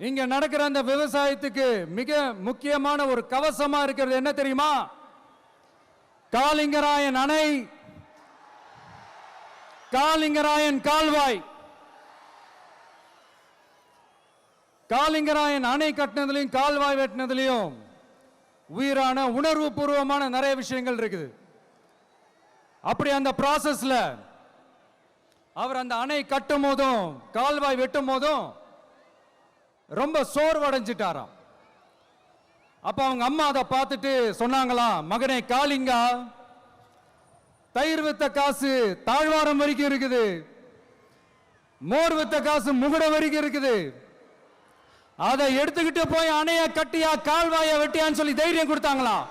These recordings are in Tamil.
இங்க நடக்கிற அந்த விவசாயத்துக்கு மிக முக்கியமான ஒரு கவசமா இருக்கிறது என்ன தெரியுமா? காலிங்கராயன் அணை, காலிங்கராயன் கால்வாய். காலிங்கராயன் அணை கட்டினதுலையும் கால்வாய் வெட்டினதுலையும் உயிரான உணர்வு பூர்வமான நிறைய விஷயங்கள் இருக்குது. அப்படி அந்த ப்ராசஸ்ல அவர் அந்த அணை கட்டும் போதும் கால்வாய் வெட்டும் போதும் ரொம்ப சோர்வடைஞ்சிட்டாராம். அப்ப அவங்க அம்மா அதை பார்த்துட்டு சொன்னாங்களாம், மகனே காளிங்கா, தயிர் வித்த காசு தாழ்வாரம் வரைக்கும் இருக்குது, மோர் வித்த காசு முகுட வரைக்கும் இருக்குது, அதை எடுத்துக்கிட்டு போய் அணைய கட்டியா கால்வாய வெட்டியான்னு சொல்லி தைரியம் கொடுத்தாங்களாம்.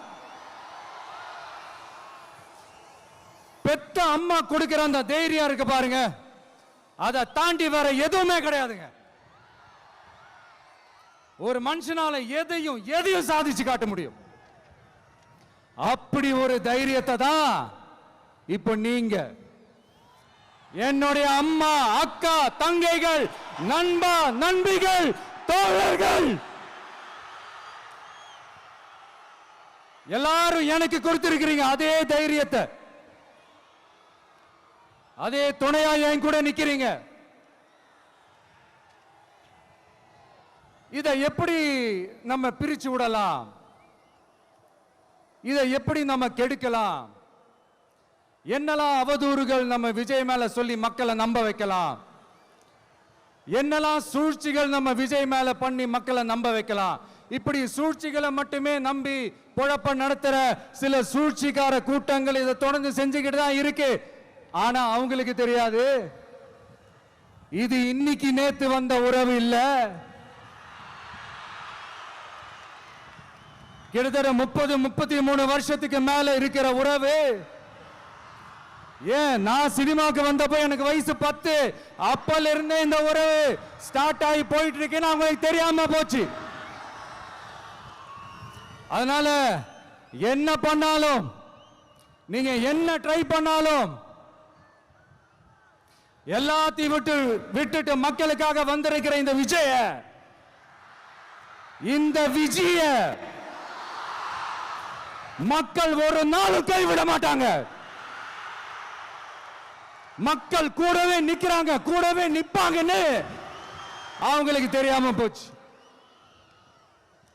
பெத்த அம்மா கொடுக்கிற அந்த தைரியம் இருக்கு பாருங்க, அதை தாண்டி வேற எதுவுமே கிடையாதுங்க. ஒரு மனுஷனால எதையும் சாதிச்சு காட்ட முடியும். அப்படி ஒரு தைரியத்தை தான் இப்ப நீங்க, என்னுடைய அம்மா, அக்கா, தங்கைகள், நண்பா, நண்பிகள், தோழர்கள் எல்லாரும் எனக்கு கொடுத்திருக்கிறீங்க. அதே தைரியத்தை, அதே துணையா என் கூட நிக்கிறீங்க. இதை எப்படி நம்ம பிரிச்சு விடலாம்? இதை எப்படி நம்ம கெடுக்கலாம்? என்னெல்லாம் அவதூறுகள் நம்ம விஜய் மேல சொல்லி மக்களை நம்ப வைக்கலாம்? என்னெல்லாம் சூழ்ச்சிகள் நம்ம விஜய் மேல பண்ணி மக்களை நம்ப வைக்கலாம்? இப்படி சூழ்ச்சிகளை மட்டுமே நம்பி பொழப்ப நடத்துற சில சூழ்ச்சிக்கார கூட்டங்கள் இதை தொடர்ந்து செஞ்சுக்கிட்டு தான் இருக்கு. ஆனா அவங்களுக்கு தெரியாது, இது இன்னைக்கு நேத்து வந்த உறவு இல்ல. கிட்டத்தட்ட 30-33 வருஷத்துக்கு மேல இருக்கிற உறவு. ஏன், நான் சினிமாவுக்கு வந்தப்போ எனக்கு வயசு 10, அப்பல இருந்தே இந்த உறவு ஸ்டார்ட் ஆகி போயிட்டு இருக்குன்னு அவங்களுக்கு தெரியாம போச்சு. அதனால என்ன பண்ணாலும், நீங்க என்ன ட்ரை பண்ணாலும், எல்லாத்தையும் விட்டுட்டு மக்களுக்காக வந்திருக்கிற இந்த விஜய மக்கள் ஒரு நாளும் கைவிட மாட்டாங்க. மக்கள் கூடவே நிக்கிறாங்க, கூடவே நிப்பாங்கன்னு அவங்களுக்கு தெரியாம போச்சு.